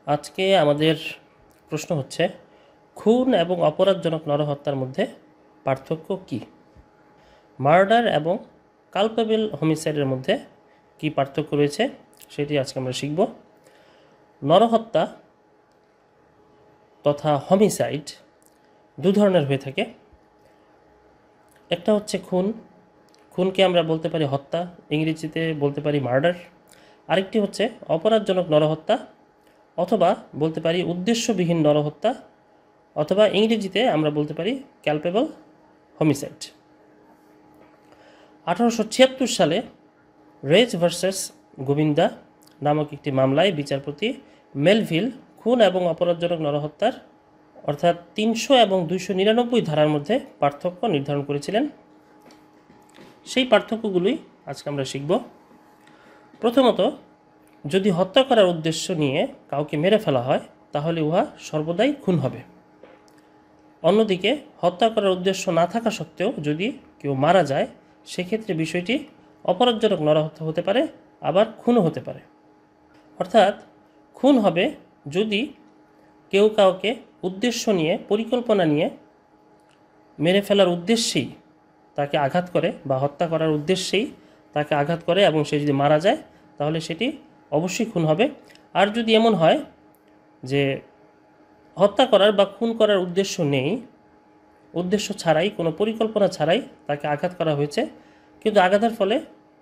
আজকে আমাদের প্রশ্ন হচ্ছে খুন এবং অপরাধজনক নরহত্যার মধ্যে পার্থক্য কী? মার্ডার এবং কালপেবল হোমিসাইডের মধ্যে কী পার্থক্য রয়েছে সেটি আজকে আমরা শিখব। নরহত্যা তথা হোমিসাইড দু ধরনের হয়ে থাকে। একটা হচ্ছে খুন, খুনকে আমরা বলতে পারি হত্যা, ইংরেজিতে বলতে পারি মার্ডার। আরেকটি হচ্ছে অপরাধজনক নরহত্যা অথবা বলতে পারি উদ্দেশ্যবিহীন নরহত্যা অথবা ইংরেজিতে আমরা বলতে পারি ক্যালপেবল হোমিসাইড। 1876 সালে রেজ ভার্সেস গোবিন্দা নামক একটি মামলায় বিচারপতি মেলভিল খুন এবং অপরাধজনক নরহত্যার অর্থাৎ 300 এবং 299 ধারার মধ্যে পার্থক্য নির্ধারণ করেছিলেন। সেই পার্থক্যগুলোই আজকে আমরা শিখব। প্রথমত, যদি হত্যা করার উদ্দেশ্য নিয়ে কাউকে মেরে ফেলা হয় তাহলে উহা সর্বদাই খুন হবে। অন্যদিকে হত্যা করার উদ্দেশ্য না থাকা সত্ত্বেও যদি কেউ মারা যায় সেক্ষেত্রে বিষয়টি অপরাধজনক নরহত্যা হতে পারে, আবার খুনও হতে পারে। অর্থাৎ খুন হবে যদি কেউ কাউকে উদ্দেশ্য নিয়ে পরিকল্পনা নিয়ে মেরে ফেলার উদ্দেশ্যেই তাকে আঘাত করে বা হত্যা করার উদ্দেশ্যেই তাকে আঘাত করে এবং সে যদি মারা যায় তাহলে সেটি অবশ্যই খুন হবে। আর যদি এমন হয় যে হত্যা করার বা খুন করার উদ্দেশ্য নেই, উদ্দেশ্য ছাড়াই কোনো পরিকল্পনা ছাড়াই তাকে আঘাত করা হয়েছে কিন্তু আঘাতের ফলে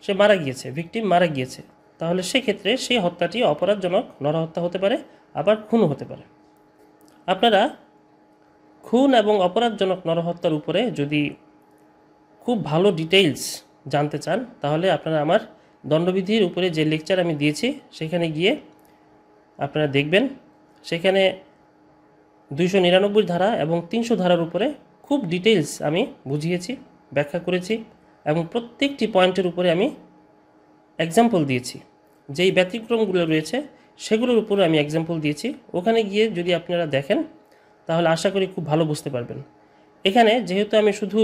সে মারা গিয়েছে, ভিকটিম মারা গিয়েছে, তাহলে সেক্ষেত্রে সেই হত্যাটি অপরাধজনক নরহত্যা হতে পারে, আবার খুনও হতে পারে। আপনারা খুন এবং অপরাধজনক নরহত্যার উপরে যদি খুব ভালো ডিটেইলস জানতে চান তাহলে আপনারা আমার দণ্ডবিধির উপরে যে লেকচার আমি দিয়েছি সেখানে গিয়ে আপনারা দেখবেন। সেখানে 299 ধারা এবং 300 ধারার উপরে খুব ডিটেইলস আমি বুঝিয়েছি, ব্যাখ্যা করেছি এবং প্রত্যেকটি পয়েন্টের উপরে আমি এক্সাম্পল দিয়েছি। যেই ব্যতিক্রমগুলো রয়েছে সেগুলোর উপরে আমি এক্সাম্পল দিয়েছি। ওখানে গিয়ে যদি আপনারা দেখেন তাহলে আশা করি খুব ভালো বুঝতে পারবেন। এখানে যেহেতু আমি শুধু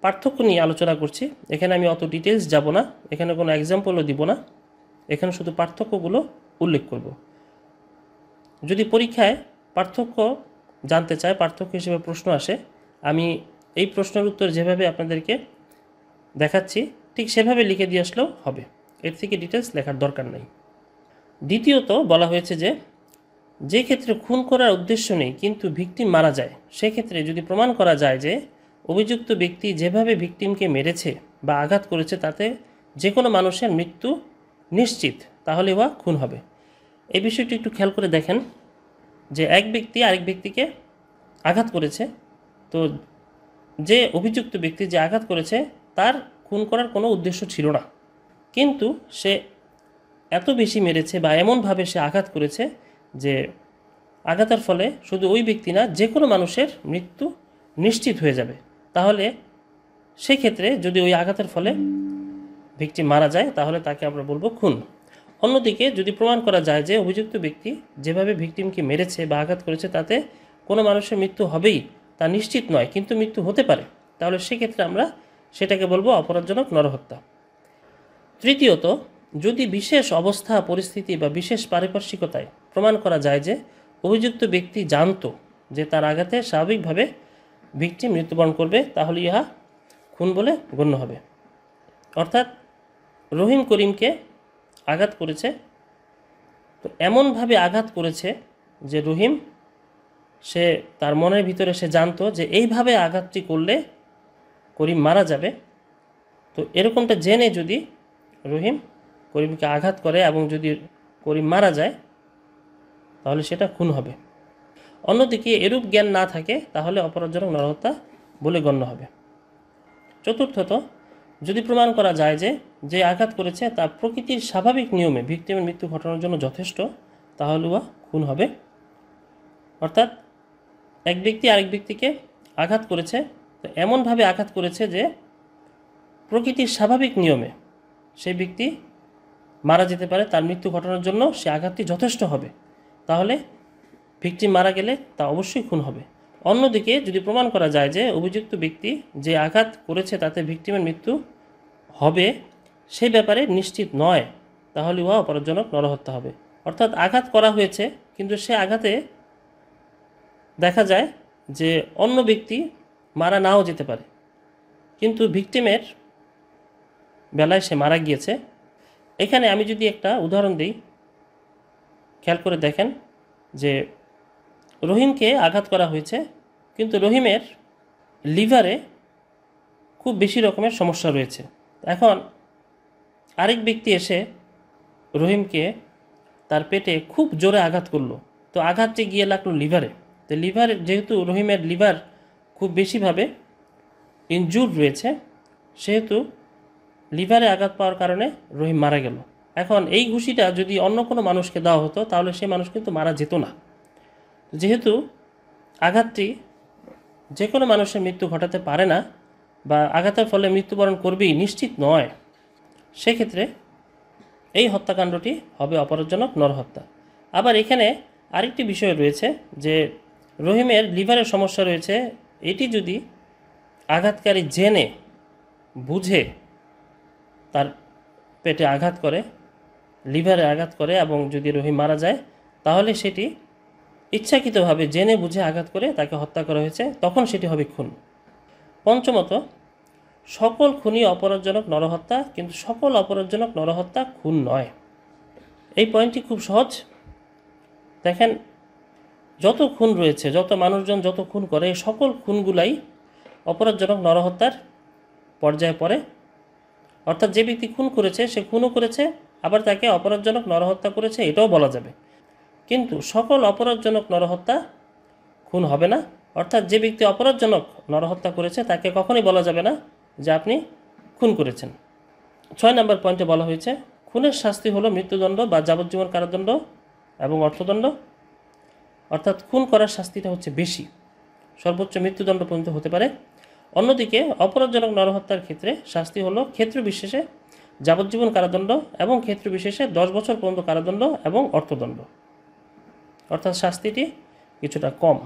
পার্থক্য নিয়ে আলোচনা করছি, এখানে আমি অত ডিটেইলস যাব না, এখানে কোনো এক্সাম্পলও দিব না, এখানে শুধু পার্থক্যগুলো উল্লেখ করব। যদি পরীক্ষায় পার্থক্য জানতে চায়, পার্থক্য হিসেবে প্রশ্ন আসে, আমি এই প্রশ্নের উত্তর যেভাবে আপনাদেরকে দেখাচ্ছি ঠিক সেভাবে লিখে দিয়ে আসলেও হবে, এর থেকে ডিটেলস লেখার দরকার নেই। দ্বিতীয়ত বলা হয়েছে যে ক্ষেত্রে খুন করার উদ্দেশ্য নেই কিন্তু ভিকটিম মারা যায়, সেক্ষেত্রে যদি প্রমাণ করা যায় যে অভিযুক্ত ব্যক্তি যেভাবে ভিকটিমকে মেরেছে বা আঘাত করেছে তাতে যে কোনো মানুষের মৃত্যু নিশ্চিত, তাহলে উহা খুন হবে। এই বিষয়টি একটু খেয়াল করে দেখেন যে এক ব্যক্তি আরেক ব্যক্তিকে আঘাত করেছে, তো যে অভিযুক্ত ব্যক্তি যে আঘাত করেছে তার খুন করার কোনো উদ্দেশ্য ছিল না, কিন্তু সে এত বেশি মেরেছে বা এমনভাবে সে আঘাত করেছে যে আঘাতের ফলে শুধু ওই ব্যক্তি না যে কোনো মানুষের মৃত্যু নিশ্চিত হয়ে যাবে, তাহলে সেক্ষেত্রে যদি ওই আঘাতের ফলে ভিকটিম মারা যায় তাহলে তাকে আমরা বলবো খুন। অন্যদিকে যদি প্রমাণ করা যায় যে অভিযুক্ত ব্যক্তি যেভাবে ভিকটিমকে মেরেছে বা আঘাত করেছে তাতে কোনো মানুষের মৃত্যু হবেই তা নিশ্চিত নয় কিন্তু মৃত্যু হতে পারে, তাহলে সেক্ষেত্রে আমরা সেটাকে বলবো অপরাধজনক নরহত্যা। তৃতীয়ত, যদি বিশেষ অবস্থা পরিস্থিতি বা বিশেষ পারিপার্শ্বিকতায় প্রমাণ করা যায় যে অভিযুক্ত ব্যক্তি জানত যে তার আঘাতে স্বাভাবিকভাবে ভিকটিম মৃত্যুবরণ করবে তাহলে ইহা খুন বলে গণ্য হবে। অর্থাৎ রহিম করিমকে আঘাত করেছে, তো এমনভাবে আঘাত করেছে যে রহিম সে তার মনের ভিতরে সে জানতো যে এইভাবে আঘাতটি করলে করিম মারা যাবে, তো এরকমটা জেনে যদি রহিম করিমকে আঘাত করে এবং যদি করিম মারা যায় তাহলে সেটা খুন হবে। অন্যদিকে এরূপ জ্ঞান না থাকে তাহলে অপরাধজনক নরহত্যা বলে গণ্য হবে। চতুর্থত, যদি প্রমাণ করা যায় যে যে আঘাত করেছে তা প্রকৃতির স্বাভাবিক নিয়মে ভিকটিমের মৃত্যু ঘটানোর জন্য যথেষ্ট তাহলে উহা খুন হবে। অর্থাৎ এক ব্যক্তি আরেক ব্যক্তিকে আঘাত করেছে, তো এমনভাবে আঘাত করেছে যে প্রকৃতির স্বাভাবিক নিয়মে সেই ব্যক্তি মারা যেতে পারে, তার মৃত্যু ঘটানোর জন্য সে আঘাতটি যথেষ্ট হবে, তাহলে ভিকটিম মারা গেলে তা অবশ্যই খুন হবে। অন্যদিকে যদি প্রমাণ করা যায় যে অভিযুক্ত ব্যক্তি যে আঘাত করেছে তাতে ভিকটিমের মৃত্যু হবে সেই ব্যাপারে নিশ্চিত নয় তাহলে উহা অপরাধজনক নরহত্যা হবে। অর্থাৎ আঘাত করা হয়েছে, কিন্তু সে আঘাতে দেখা যায় যে অন্য ব্যক্তি মারা নাও যেতে পারে, কিন্তু ভিকটিমের বেলায় সে মারা গিয়েছে। এখানে আমি যদি একটা উদাহরণ দিই, খেয়াল করে দেখেন যে রহিমকে আঘাত করা হয়েছে, কিন্তু রহিমের লিভারে খুব বেশি রকমের সমস্যা রয়েছে। এখন আরেক ব্যক্তি এসে রহিমকে তার পেটে খুব জোরে আঘাত করলো, তো আঘাতটি গিয়ে লাগলো লিভারে। তো লিভারে, যেহেতু রহিমের লিভার খুব বেশিভাবে ইনজুর্ড রয়েছে, সেহেতু লিভারে আঘাত পাওয়ার কারণে রহিম মারা গেল। এখন এই ঘুষিটা যদি অন্য কোনো মানুষকে দেওয়া হতো তাহলে সেই মানুষ কিন্তু মারা যেত না। যেহেতু আঘাতটি যে কোনো মানুষের মৃত্যু ঘটাতে পারে না বা আঘাতের ফলে মৃত্যুবরণ করবেই নিশ্চিত নয়, সেক্ষেত্রে এই হত্যাকাণ্ডটি হবে অপরাধজনক নরহত্যা। আবার এখানে আরেকটি বিষয় রয়েছে যে রহিমের লিভারের সমস্যা রয়েছে, এটি যদি আঘাতকারী জেনে বুঝে তার পেটে আঘাত করে, লিভারে আঘাত করে এবং যদি রহিম মারা যায়, তাহলে সেটি ইচ্ছাকৃতভাবে জেনে বুঝে আঘাত করে তাকে হত্যা করা হয়েছে, তখন সেটি হবে খুন। পঞ্চমত, সকল খুনই অপরাধজনক নরহত্যা, কিন্তু সকল অপরাধজনক নরহত্যা খুন নয়। এই পয়েন্টটি খুব সহজ। দেখেন, যত খুন রয়েছে, যত মানুষজন যত খুন করে, সকল খুনগুলাই অপরাধজনক নরহত্যার পর্যায়ে পড়ে। অর্থাৎ যে ব্যক্তি খুন করেছে সে খুনও করেছে, আবার তাকে অপরাধজনক নরহত্যা করেছে, এটাও বলা যাবে। কিন্তু সকল অপরাধজনক নরহত্যা খুন হবে না। অর্থাৎ যে ব্যক্তি অপরাধজনক নরহত্যা করেছে তাকে কখনোই বলা যাবে না যে আপনি খুন করেছেন। 6 নম্বর পয়েন্টে বলা হয়েছে খুনের শাস্তি হলো মৃত্যুদণ্ড বা যাবজ্জীবন কারাদণ্ড এবং অর্থদণ্ড। অর্থাৎ খুন করার শাস্তিটা হচ্ছে বেশি, সর্বোচ্চ মৃত্যুদণ্ড পর্যন্ত হতে পারে। অন্যদিকে অপরাধজনক নরহত্যার ক্ষেত্রে শাস্তি হলো ক্ষেত্র বিশেষে যাবজ্জীবন কারাদণ্ড এবং ক্ষেত্র বিশেষে 10 বছর পর্যন্ত কারাদণ্ড এবং অর্থদণ্ড। অর্থাৎ শাস্তিটি কিছুটা কম।